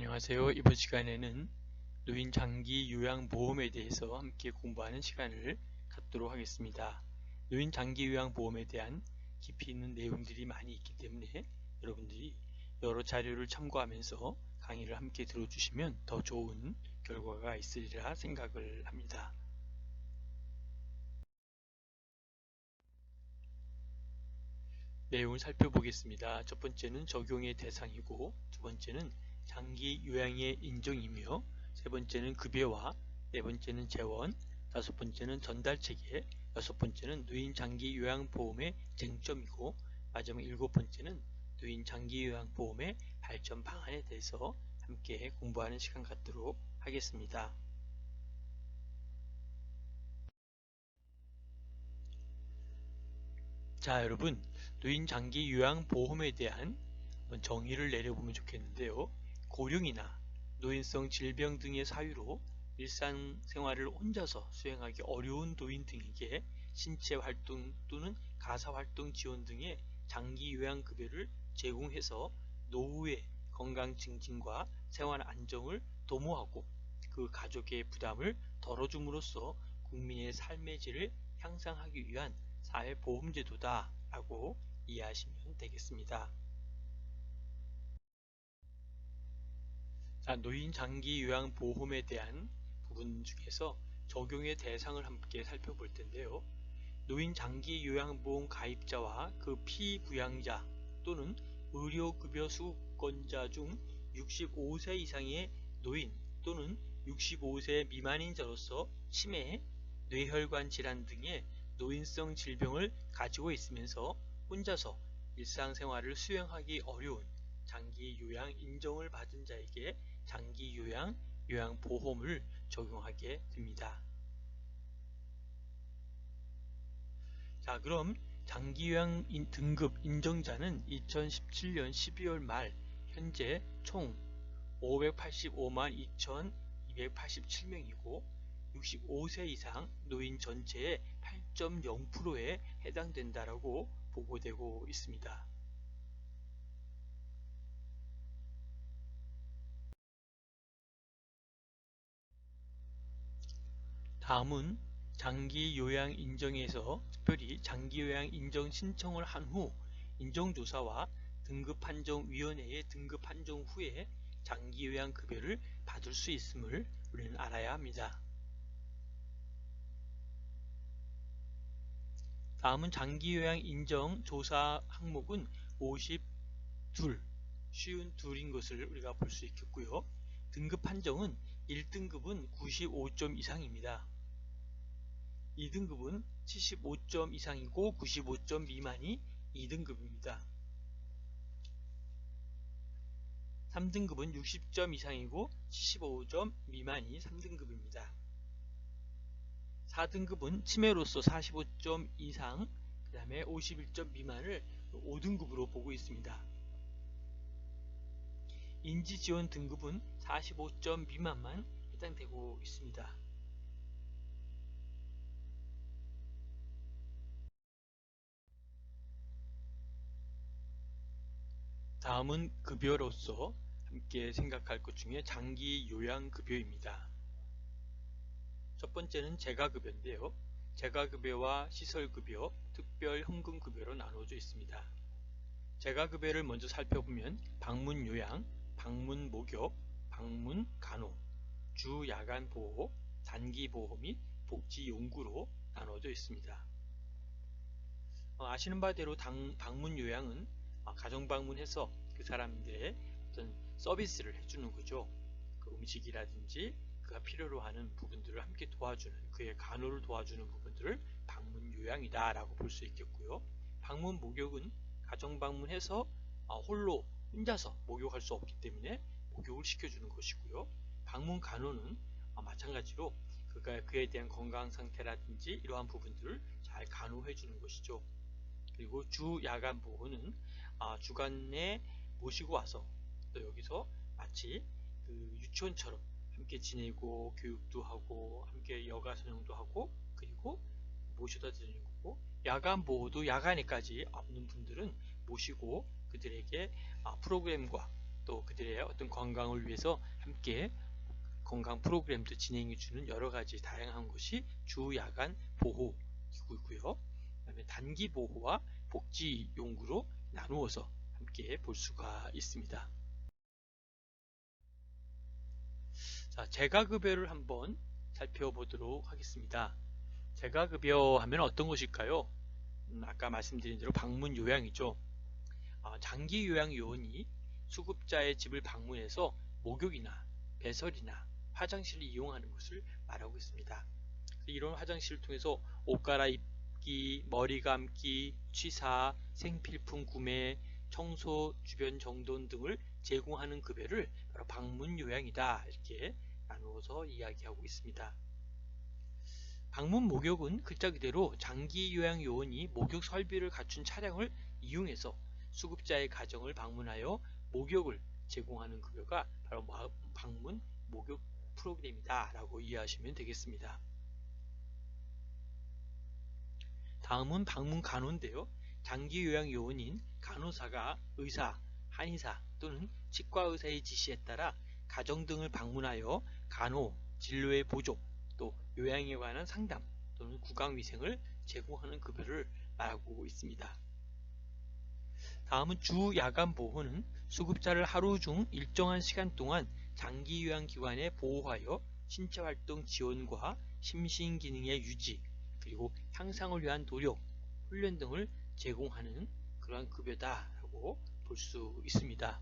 안녕하세요. 이번 시간에는 노인 장기 요양보험에 대해서 함께 공부하는 시간을 갖도록 하겠습니다. 노인 장기 요양보험에 대한 깊이 있는 내용들이 많이 있기 때문에 여러분들이 여러 자료를 참고하면서 강의를 함께 들어주시면 더 좋은 결과가 있으리라 생각을 합니다. 내용을 살펴보겠습니다. 첫 번째는 적용의 대상이고, 두 번째는 장기 요양의 인정이며, 세 번째는 급여와, 네 번째는 재원, 다섯 번째는 전달체계, 여섯 번째는 노인 장기 요양보험의 쟁점이고, 마지막 일곱 번째는 노인 장기 요양보험의 발전 방안에 대해서 함께 공부하는 시간 갖도록 하겠습니다. 자, 여러분, 노인 장기 요양보험에 대한 정의를 내려보면 좋겠는데요. 고령이나 노인성 질병 등의 사유로 일상생활을 혼자서 수행하기 어려운 노인 등에게 신체 활동 또는 가사 활동 지원 등의 장기 요양급여를 제공해서 노후의 건강 증진과 생활 안정을 도모하고 그 가족의 부담을 덜어줌으로써 국민의 삶의 질을 향상하기 위한 사회보험제도다 라고 이해하시면 되겠습니다. 자, 노인 장기 요양보험에 대한 부분 중에서 적용의 대상을 함께 살펴볼 텐데요. 노인 장기 요양보험 가입자와 그 피부양자 또는 의료급여 수급권자 중 65세 이상의 노인 또는 65세 미만인자로서 치매, 뇌혈관 질환 등의 노인성 질병을 가지고 있으면서 혼자서 일상생활을 수행하기 어려운 장기 요양 인정을 받은 자에게 장기 요양보험을 적용하게 됩니다. 자, 그럼 장기요양 등급 인정자는 2017년 12월 말 현재 총 585만 2,287명이고 65세 이상 노인 전체의 8.0%에 해당된다라고 보고되고 있습니다. 다음은 장기요양 인정에서 특별히 장기요양 인정 신청을 한 후 인정조사와 등급판정위원회의 등급판정 후에 장기요양 급여를 받을 수 있음을 우리는 알아야 합니다. 다음은 장기요양 인정 조사 항목은 52, 쉬운 둘인 것을 우리가 볼 수 있겠고요. 등급 판정은 1등급은 95점 이상입니다. 2등급은 75점 이상이고 95점 미만이 2등급입니다. 3등급은 60점 이상이고 75점 미만이 3등급입니다. 4등급은 치매로서 45점 이상, 그 다음에 51점 미만을 5등급으로 보고 있습니다. 인지지원 등급은 45점 미만만 해당되고 있습니다. 다음은 급여로서 함께 생각할 것 중에 장기 요양급여입니다. 첫 번째는 재가급여인데요. 재가급여와 시설급여, 특별현금급여로 나눠져 있습니다. 재가급여를 먼저 살펴보면 방문요양, 방문목욕, 방문간호, 주야간보호, 단기보호 및 복지용구로 나눠져 있습니다. 아시는 바대로 방문요양은 가정방문해서 그 사람들의 어떤 서비스를 해주는 거죠. 그 음식이라든지 그가 필요로 하는 부분들을 함께 도와주는, 그의 간호를 도와주는 부분들을 방문요양이다 라고 볼 수 있겠고요. 방문목욕은 가정방문해서 홀로 혼자서 목욕할 수 없기 때문에 목욕을 시켜주는 것이고요. 방문간호는 마찬가지로 그에 대한 건강 상태라든지 이러한 부분들을 잘 간호해 주는 것이죠. 그리고 주 야간 보호는 주간에 모시고 와서 또 여기서 마치 그 유치원처럼 함께 지내고 교육도 하고 함께 여가 선용도 하고 그리고 모셔다 드리는 거고, 야간 보호도 야간에까지 없는 분들은 모시고 그들에게 프로그램과 또 그들의 어떤 건강을 위해서 함께 건강 프로그램도 진행해주는 여러가지 다양한 것이 주 야간 보호 기구이고요. 그다음에 단기 보호와 복지 용구로 나누어서 함께 볼 수가 있습니다. 자, 재가급여를 한번 살펴보도록 하겠습니다. 재가급여 하면 어떤 것일까요? 아까 말씀드린 대로 방문 요양이죠. 장기 요양 요원이 수급자의 집을 방문해서 목욕이나 배설이나 화장실을 이용하는 것을 말하고 있습니다. 이런 화장실을 통해서 옷 갈아입기, 머리 감기, 취사, 생필품 구매, 청소, 주변 정돈 등을 제공하는 급여를 바로 방문 요양이다 이렇게 나누어서 이야기하고 있습니다. 방문 목욕은 글자 그대로 장기 요양 요원이 목욕 설비를 갖춘 차량을 이용해서 수급자의 가정을 방문하여 목욕을 제공하는 급여가 바로 방문 목욕 프로그램이다 라고 이해하시면 되겠습니다. 다음은 방문 간호인데요. 장기 요양 요원인 간호사가 의사, 한의사 또는 치과의사의 지시에 따라 가정 등을 방문하여 간호, 진료의 보조, 또 요양에 관한 상담 또는 구강위생을 제공하는 급여를 말하고 있습니다. 다음은 주 야간 보호는 수급자를 하루 중 일정한 시간 동안 장기 요양기관에 보호하여 신체활동 지원과 심신기능의 유지, 그리고 향상을 위한 노력, 훈련 등을 제공하는 그러한 급여다라고 볼 수 있습니다.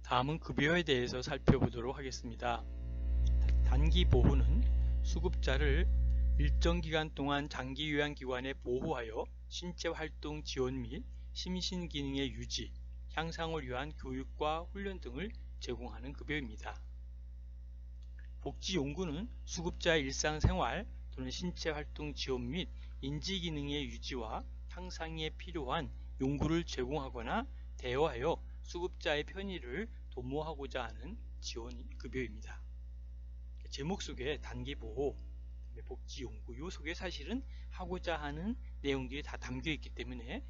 다음은 급여에 대해서 살펴보도록 하겠습니다. 단기 보호는 수급자를 일정 기간 동안 장기 요양기관에 보호하여 신체활동 지원 및 심신기능의 유지, 향상을 위한 교육과 훈련 등을 제공하는 급여입니다. 복지용구는 수급자의 일상생활 또는 신체활동 지원 및 인지기능의 유지와 향상에 필요한 용구를 제공하거나 대여하여 수급자의 편의를 도모하고자 하는 지원 급여입니다. 제목 속에 단기보호, 복지용구 요 속에 사실은 하고자 하는 내용들이 다 담겨 있기 때문에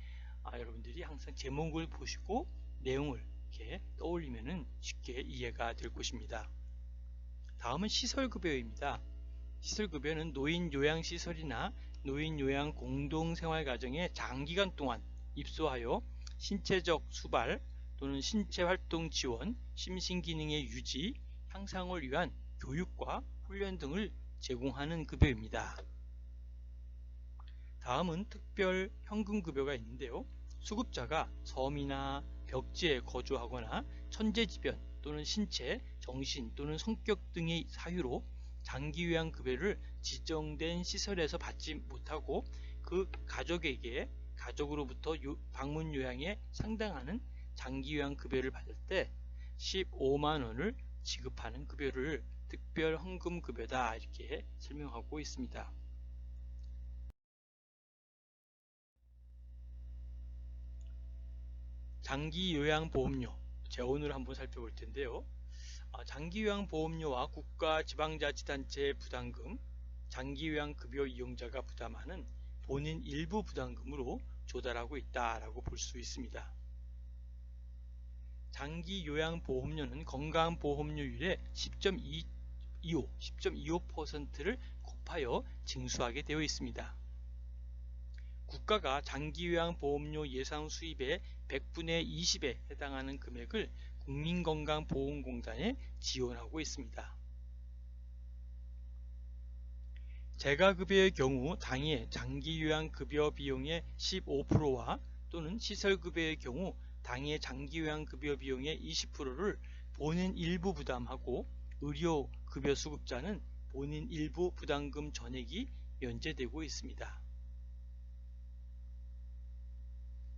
여러분들이 항상 제목을 보시고 내용을 이렇게 떠올리면 쉽게 이해가 될 것입니다. 다음은 시설급여입니다. 시설급여는 노인요양시설이나 노인요양 공동생활가정에 장기간 동안 입소하여 신체적 수발 또는 신체활동 지원, 심신기능의 유지, 향상을 위한 교육과 훈련 등을 제공하는 급여입니다. 다음은 특별 현금급여가 있는데요. 수급자가 섬이나 벽지에 거주하거나 천재지변 또는 신체, 정신 또는 성격 등의 사유로 장기요양급여를 지정된 시설에서 받지 못하고 그 가족에게 가족으로부터 방문요양에 상당하는 장기요양급여를 받을 때 15만원을 지급하는 급여를 특별 헌금급여다 이렇게 설명하고 있습니다. 장기요양보험료 재원을 한번 살펴볼 텐데요. 장기요양보험료와 국가 지방자치단체의 부담금, 장기요양급여 이용자가 부담하는 본인 일부 부담금으로 조달하고 있다라고 볼 수 있습니다. 장기요양보험료는 건강보험료율의 10.25%를 곱하여 징수하게 되어 있습니다. 국가가 장기요양보험료 예상 수입의 100분의 20에 해당하는 금액을 국민건강보험공단에 지원하고 있습니다. 재가급여의 경우 당해 장기요양급여 비용의 15%와 또는 시설급여의 경우 당해 장기요양급여 비용의 20%를 본인 일부 부담하고 의료급여 수급자는 본인 일부 부담금 전액이 면제되고 있습니다.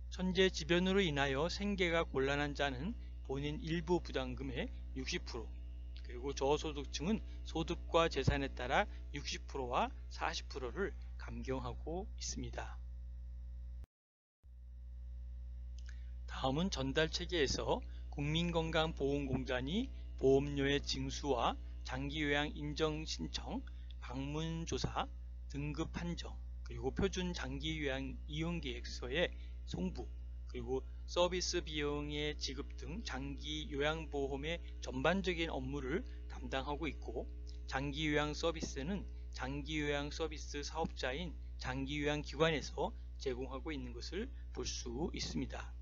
천재지변으로 인하여 생계가 곤란한 자는 본인 일부 부담금의 60%, 그리고 저소득층은 소득과 재산에 따라 60%와 40%를 감경하고 있습니다. 다음은 전달체계에서 국민건강보험공단이 보험료의 징수와 장기요양 인정신청, 방문조사, 등급 판정, 그리고 표준 장기 요양 이용 계획서의 송부, 그리고 서비스 비용의 지급 등 장기 요양보험의 전반적인 업무를 담당하고 있고, 장기 요양 서비스는 장기 요양 서비스 사업자인 장기 요양 기관에서 제공하고 있는 것을 볼 수 있습니다.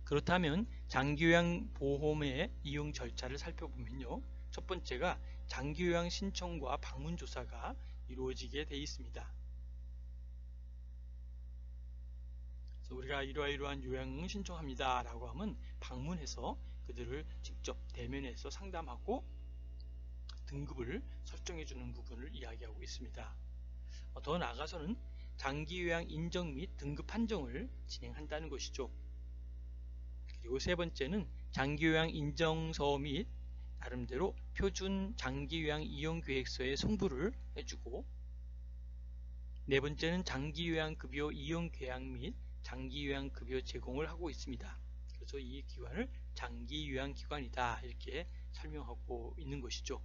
그렇다면 장기요양보험의 이용 절차를 살펴보면요, 첫 번째가 장기요양 신청과 방문조사가 이루어지게 되어 있습니다. 그래서 우리가 이러한 요양을 신청합니다 라고 하면 방문해서 그들을 직접 대면해서 상담하고 등급을 설정해 주는 부분을 이야기하고 있습니다. 더 나아가서는 장기요양 인정 및 등급 판정을 진행한다는 것이죠. 그리고 세 번째는 장기요양 인정서 및 나름대로 표준 장기요양 이용계획서의 송부를 해주고, 네 번째는 장기요양급여 이용계약 및 장기요양급여 제공을 하고 있습니다. 그래서 이 기관을 장기요양기관이다 이렇게 설명하고 있는 것이죠.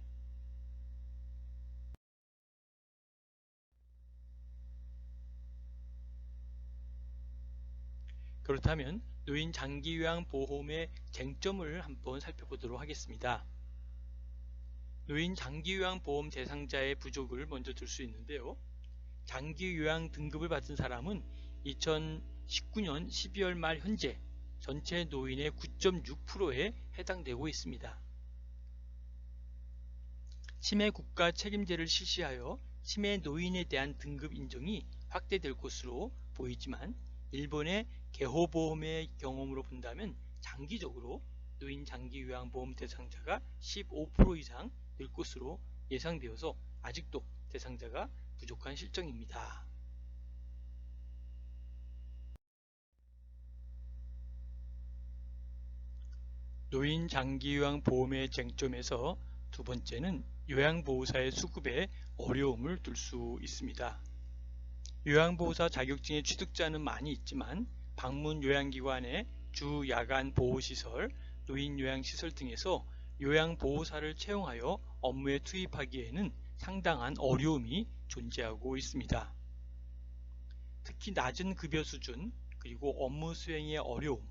그렇다면 노인 장기요양보험의 쟁점을 한번 살펴보도록 하겠습니다. 노인 장기요양보험 대상자의 부족을 먼저 들 수 있는데요. 장기요양 등급을 받은 사람은 2019년 12월 말 현재 전체 노인의 9.6%에 해당되고 있습니다. 치매 국가 책임제를 실시하여 치매 노인에 대한 등급 인정이 확대될 것으로 보이지만, 일본의 개호보험의 경험으로 본다면 장기적으로 노인 장기요양보험 대상자가 15% 이상 늘 것으로 예상되어서 아직도 대상자가 부족한 실정입니다. 노인 장기요양보험의 쟁점에서 두 번째는 요양보호사의 수급에 어려움을 둘 수 있습니다. 요양보호사 자격증의 취득자는 많이 있지만 방문 요양기관의 주 야간 보호시설, 노인요양시설 등에서 요양보호사를 채용하여 업무에 투입하기에는 상당한 어려움이 존재하고 있습니다. 특히 낮은 급여 수준, 그리고 업무 수행의 어려움,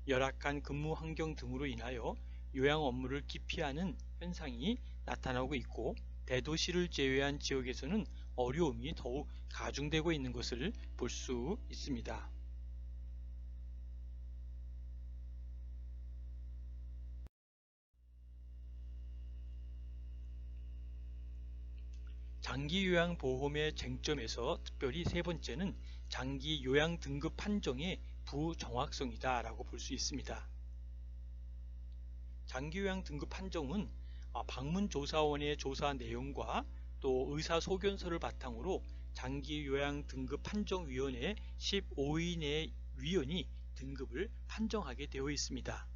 열악한 근무 환경 등으로 인하여 요양 업무를 기피하는 현상이 나타나고 있고, 대도시를 제외한 지역에서는 어려움이 더욱 가중되고 있는 것을 볼 수 있습니다. 장기요양보험의 쟁점에서 특별히 세 번째는 장기요양 등급 판정의 부정확성이다 라고 볼 수 있습니다. 장기요양 등급 판정은 방문조사원의 조사 내용과 또 의사소견서를 바탕으로 장기요양 등급 판정위원회 15인의 위원이 등급을 판정하게 되어 있습니다.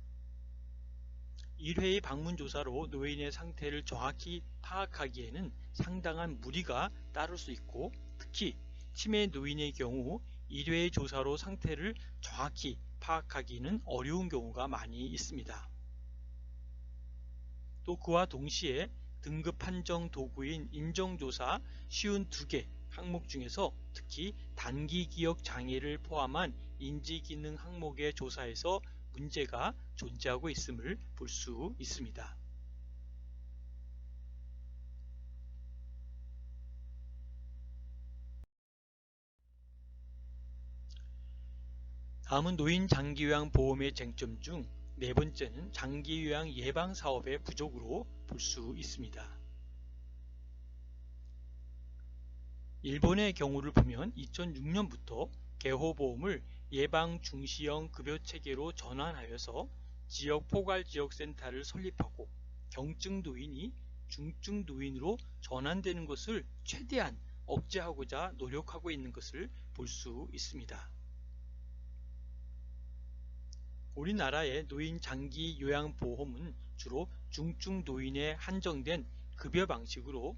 1회의 방문조사로 노인의 상태를 정확히 파악하기에는 상당한 무리가 따를 수 있고, 특히 치매 노인의 경우 1회의 조사로 상태를 정확히 파악하기는 어려운 경우가 많이 있습니다. 또 그와 동시에 등급 판정 도구인 인정조사 쉬운 2개 항목 중에서 특히 단기 기억 장애를 포함한 인지기능 항목의 조사에서 문제가 존재하고 있음을 볼 수 있습니다. 다음은 노인 장기요양 보험의 쟁점 중 네 번째는 장기요양 예방사업의 부족으로 볼 수 있습니다. 일본의 경우를 보면 2006년부터 개호보험을 예방중시형 급여체계로 전환하여서 지역 포괄지역센터를 설립하고 경증 노인이 중증 노인으로 전환되는 것을 최대한 억제하고자 노력하고 있는 것을 볼 수 있습니다. 우리나라의 노인 장기 요양보험은 주로 중증 노인에 한정된 급여 방식으로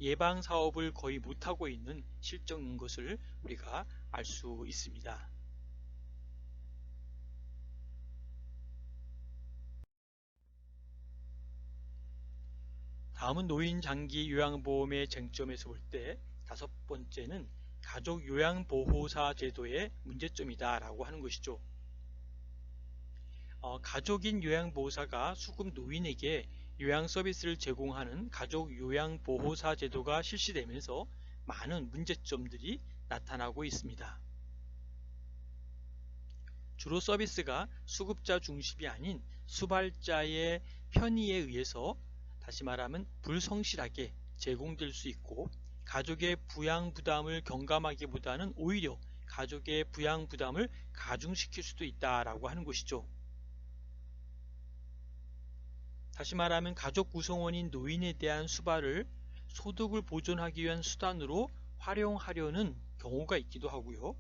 예방사업을 거의 못하고 있는 실정인 것을 우리가 알 수 있습니다. 다음은 노인 장기 요양보험의 쟁점에서 볼 때 다섯 번째는 가족 요양보호사 제도의 문제점이다 라고 하는 것이죠. 가족인 요양보호사가 수급 노인에게 요양 서비스를 제공하는 가족 요양보호사 제도가 실시되면서 많은 문제점들이 나타나고 있습니다. 주로 서비스가 수급자 중심이 아닌 수발자의 편의에 의해서, 다시 말하면 불성실하게 제공될 수 있고, 가족의 부양 부담을 경감하기보다는 오히려 가족의 부양 부담을 가중시킬 수도 있다라고 하는 것이죠. 다시 말하면 가족 구성원인 노인에 대한 수발을 소득을 보존하기 위한 수단으로 활용하려는 경우가 있기도 하고요.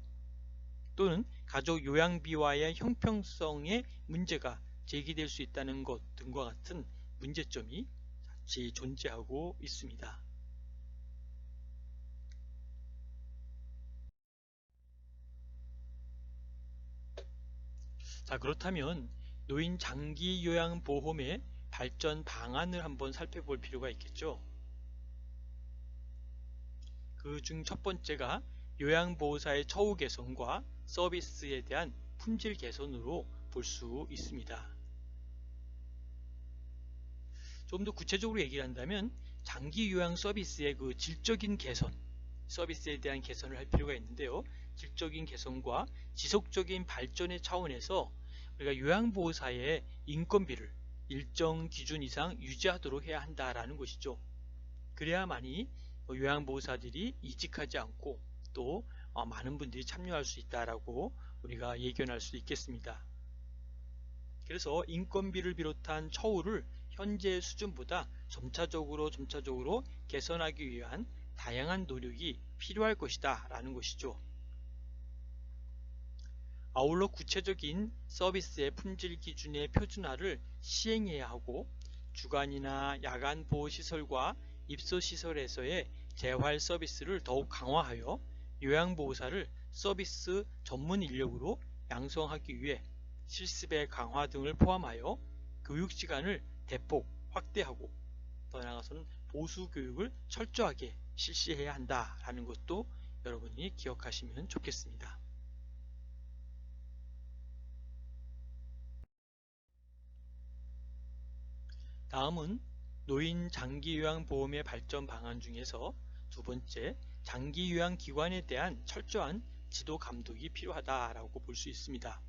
또는 가족 요양비와의 형평성에 문제가 제기될 수 있다는 것 등과 같은 문제점이 같이 존재하고 있습니다. 자, 그렇다면 노인 장기 요양보험의 발전 방안을 한번 살펴볼 필요가 있겠죠. 그 중 첫 번째가 요양보호사의 처우 개선과 서비스에 대한 품질 개선으로 볼 수 있습니다. 좀 더 구체적으로 얘기를 한다면 장기 요양 서비스의 그 질적인 개선, 서비스에 대한 개선을 할 필요가 있는데요. 질적인 개선과 지속적인 발전의 차원에서 우리가 요양보호사의 인건비를 일정 기준 이상 유지하도록 해야 한다라는 것이죠. 그래야만이 요양보호사들이 이직하지 않고 또 많은 분들이 참여할 수 있다라고 우리가 예견할 수 있겠습니다. 그래서 인건비를 비롯한 처우를 현재 수준보다 점차적으로 개선하기 위한 다양한 노력이 필요할 것이다 라는 것이죠. 아울러 구체적인 서비스의 품질 기준의 표준화를 시행해야 하고, 주간이나 야간 보호시설과 입소시설에서의 재활 서비스를 더욱 강화하여 요양보호사를 서비스 전문 인력으로 양성하기 위해 실습의 강화 등을 포함하여 교육시간을 대폭 확대하고, 더 나아가서는 보수교육을 철저하게 실시해야 한다라는 것도 여러분이 기억하시면 좋겠습니다. 다음은 노인 장기요양보험의 발전 방안 중에서 두 번째, 장기요양기관에 대한 철저한 지도 감독이 필요하다라고 볼 수 있습니다.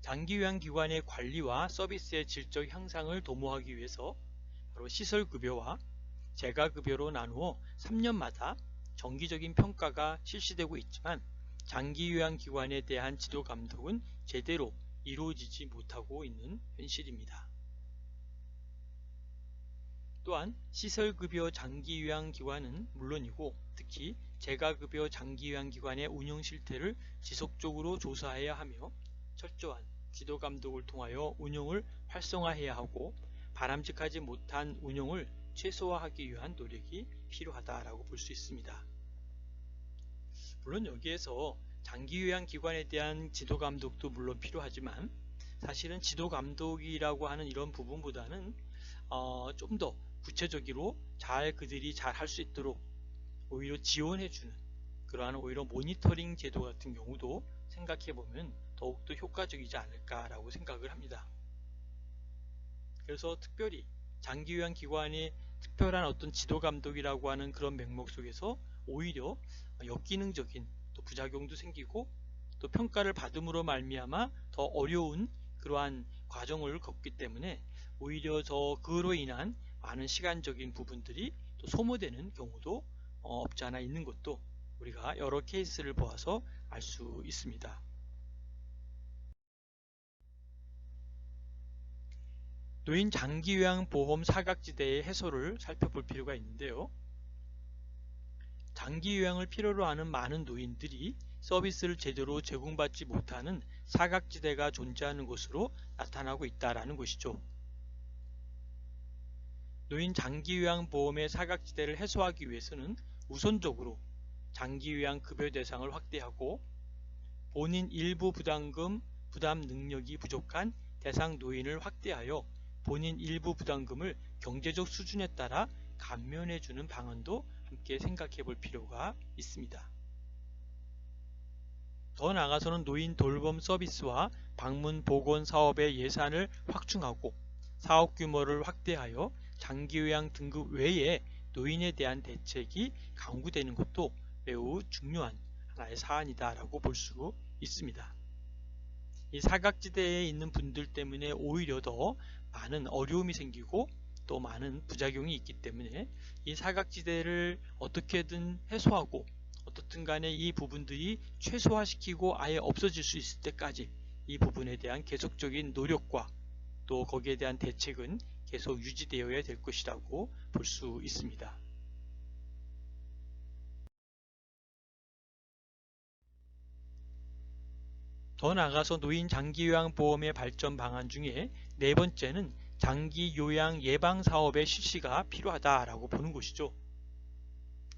장기요양기관의 관리와 서비스의 질적 향상을 도모하기 위해서 바로 시설급여와 재가급여로 나누어 3년마다 정기적인 평가가 실시되고 있지만, 장기요양기관에 대한 지도 감독은 제대로 이루어지지 못하고 있는 현실입니다. 또한 시설급여 장기요양기관은 물론이고 특히 재가급여 장기요양기관의 운영 실태를 지속적으로 조사해야 하며, 철저한 지도감독을 통하여 운영을 활성화해야 하고, 바람직하지 못한 운영을 최소화하기 위한 노력이 필요하다라고 볼 수 있습니다. 물론 여기에서 장기요양기관에 대한 지도감독도 물론 필요하지만, 사실은 지도감독이라고 하는 이런 부분보다는 좀 더 구체적으로 그들이 잘 할 수 있도록 오히려 지원해주는 그러한 오히려 모니터링 제도 같은 경우도 생각해보면 더욱더 효과적이지 않을까라고 생각을 합니다. 그래서 특별히 장기요양기관의 특별한 어떤 지도감독이라고 하는 그런 맥락 속에서 오히려 역기능적인 또 부작용도 생기고, 또 평가를 받음으로 말미암아 더 어려운 그러한 과정을 겪기 때문에 오히려 그로 인한 많은 시간적인 부분들이 또 소모되는 경우도 없지 않아 있는 것도 우리가 여러 케이스를 보아서 알 수 있습니다. 노인 장기요양보험 사각지대의 해소를 살펴볼 필요가 있는데요. 장기요양을 필요로 하는 많은 노인들이 서비스를 제대로 제공받지 못하는 사각지대가 존재하는 것으로 나타나고 있다는 것이죠. 노인 장기요양보험의 사각지대를 해소하기 위해서는 우선적으로 장기요양 급여 대상을 확대하고, 본인 일부 부담금 부담 능력이 부족한 대상 노인을 확대하여 본인 일부 부담금을 경제적 수준에 따라 감면해주는 방안도 함께 생각해 볼 필요가 있습니다. 더 나아가서는 노인 돌봄 서비스와 방문 보건 사업의 예산을 확충하고 사업 규모를 확대하여 장기요양 등급 외에 노인에 대한 대책이 강구되는 것도 매우 중요한 하나의 사안이다라고 볼 수 있습니다. 이 사각지대에 있는 분들 때문에 오히려 더 많은 어려움이 생기고 또 많은 부작용이 있기 때문에 이 사각지대를 어떻게든 해소하고 어떻든 간에 이 부분들이 최소화시키고 아예 없어질 수 있을 때까지 이 부분에 대한 계속적인 노력과 또 거기에 대한 대책은 계속 유지되어야 될 것이라고 볼 수 있습니다. 더 나아가서 노인 장기요양보험의 발전 방안 중에 네 번째는 장기요양 예방사업의 실시가 필요하다라고 보는 것이죠.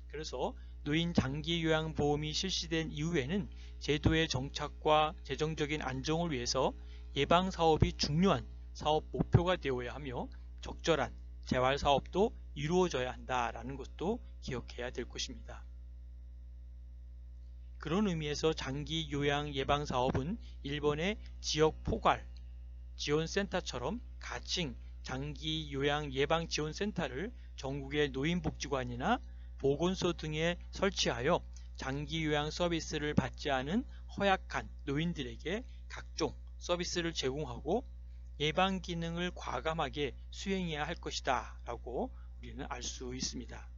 그래서 노인 장기요양보험이 실시된 이후에는 제도의 정착과 재정적인 안정을 위해서 예방사업이 중요한 사업 목표가 되어야 하며 적절한 재활사업도 이루어져야 한다라는 것도 기억해야 될 것입니다. 그런 의미에서 장기요양 예방사업은 일본의 지역포괄 지원센터처럼 가칭 장기요양 예방지원센터를 전국의 노인복지관이나 보건소 등에 설치하여 장기요양 서비스를 받지 않은 허약한 노인들에게 각종 서비스를 제공하고 예방 기능을 과감하게 수행해야 할 것이다 라고 우리는 알 수 있습니다.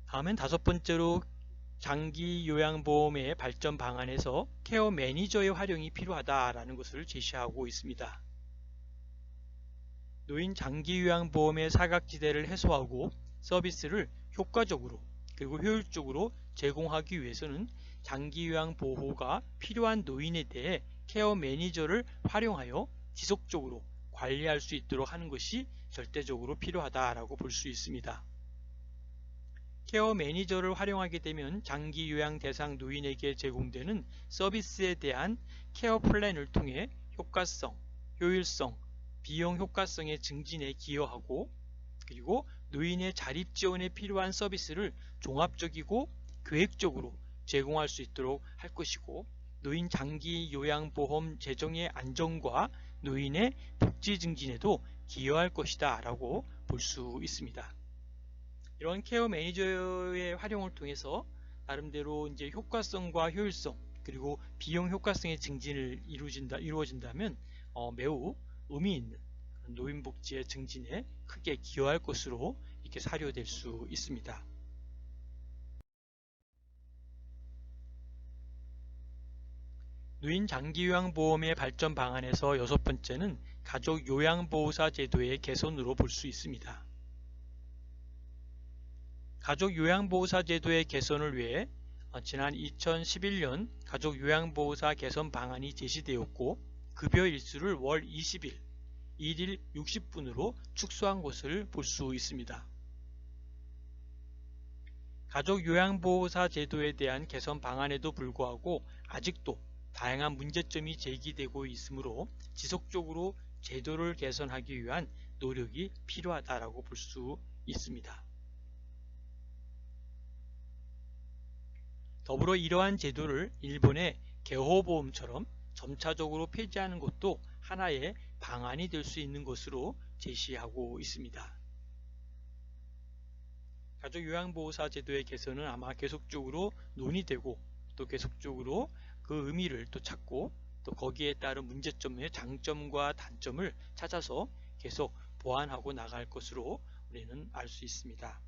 다음은 다섯 번째로 장기요양보험의 발전 방안에서 케어 매니저의 활용이 필요하다라는 것을 제시하고 있습니다. 노인 장기요양보험의 사각지대를 해소하고 서비스를 효과적으로 그리고 효율적으로 제공하기 위해서는 장기요양보호가 필요한 노인에 대해 케어 매니저를 활용하여 지속적으로 관리할 수 있도록 하는 것이 절대적으로 필요하다라고 볼 수 있습니다. 케어 매니저를 활용하게 되면 장기요양 대상 노인에게 제공되는 서비스에 대한 케어 플랜을 통해 효과성, 효율성, 비용 효과성의 증진에 기여하고 그리고 노인의 자립 지원에 필요한 서비스를 종합적이고 계획적으로 제공할 수 있도록 할 것이고 노인 장기요양보험 재정의 안정과 노인의 복지 증진에도 기여할 것이다 라고 볼 수 있습니다. 이런 케어 매니저의 활용을 통해서 나름대로 이제 효과성과 효율성 그리고 비용 효과성의 증진을 이루어진다면 매우 의미 있는 노인 복지의 증진에 크게 기여할 것으로 이렇게 사료될 수 있습니다. 노인 장기요양보험의 발전 방안에서 여섯 번째는 가족 요양보호사 제도의 개선으로 볼 수 있습니다. 가족 요양보호사 제도의 개선을 위해 지난 2011년 가족 요양보호사 개선 방안이 제시되었고 급여 일수를 월 20일, 1일 60분으로 축소한 것을 볼 수 있습니다. 가족 요양보호사 제도에 대한 개선 방안에도 불구하고 아직도 다양한 문제점이 제기되고 있으므로 지속적으로 제도를 개선하기 위한 노력이 필요하다고 볼 수 있습니다. 더불어 이러한 제도를 일본의 개호보험처럼 점차적으로 폐지하는 것도 하나의 방안이 될 수 있는 것으로 제시하고 있습니다. 가족요양보호사 제도의 개선은 아마 계속적으로 논의되고 또 계속적으로 그 의미를 또 찾고 또 거기에 따른 문제점의 장점과 단점을 찾아서 계속 보완하고 나갈 것으로 우리는 알 수 있습니다.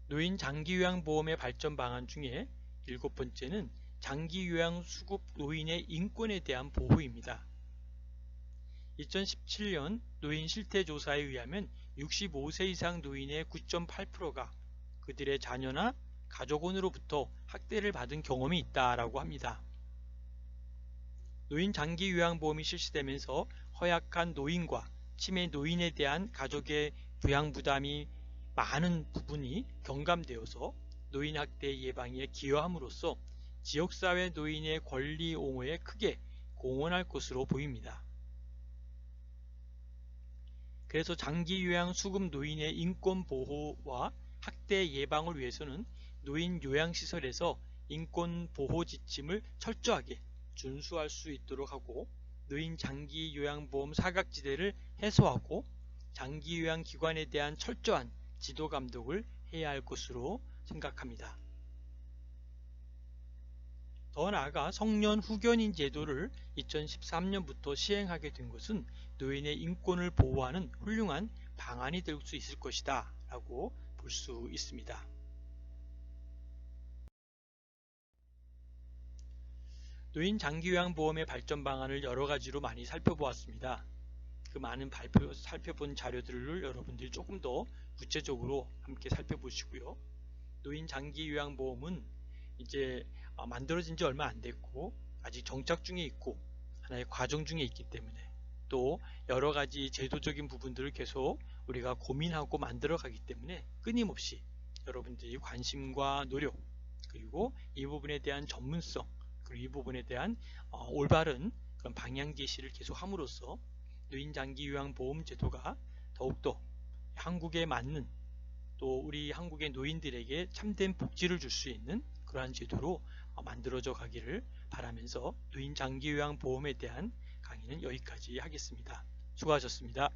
노인 장기요양보험의 발전 방안 중에 일곱 번째는 장기요양 수급 노인의 인권에 대한 보호입니다. 2017년 노인 실태조사에 의하면 65세 이상 노인의 9.8%가 그들의 자녀나 가족원으로부터 학대를 받은 경험이 있다라고 합니다. 노인 장기요양보험이 실시되면서 허약한 노인과 치매 노인에 대한 가족의 부양 부담이 많은 부분이 경감되어서 노인학대 예방에 기여함으로써 지역사회 노인의 권리 옹호에 크게 공헌할 것으로 보입니다. 그래서 장기 요양 수급 노인의 인권 보호와 학대 예방을 위해서는 노인 요양시설에서 인권 보호 지침을 철저하게 준수할 수 있도록 하고, 노인 장기 요양보험 사각지대를 해소하고 장기 요양 기관에 대한 철저한 지도 감독을 해야 할 것으로 생각합니다. 더 나아가 성년 후견인 제도를 2013년부터 시행하게 된 것은 노인의 인권을 보호하는 훌륭한 방안이 될 수 있을 것이다 라고 볼 수 있습니다. 노인 장기요양보험의 발전 방안을 여러 가지로 많이 살펴보았습니다. 그 많은 살펴본 자료들을 여러분들이 조금 더 구체적으로 함께 살펴보시고요. 노인 장기요양보험은 이제 만들어진 지 얼마 안 됐고 아직 정착 중에 있고 하나의 과정 중에 있기 때문에, 또 여러 가지 제도적인 부분들을 계속 우리가 고민하고 만들어 가기 때문에 끊임없이 여러분들이 관심과 노력, 그리고 이 부분에 대한 전문성, 그리고 이 부분에 대한 올바른 그런 방향 제시를 계속 함으로써 노인 장기 요양보험 제도가 더욱더 한국에 맞는, 또 우리 한국의 노인들에게 참된 복지를 줄 수 있는 그러한 제도로 만들어져 가기를 바라면서 노인 장기 요양보험에 대한 강의는 여기까지 하겠습니다. 수고하셨습니다.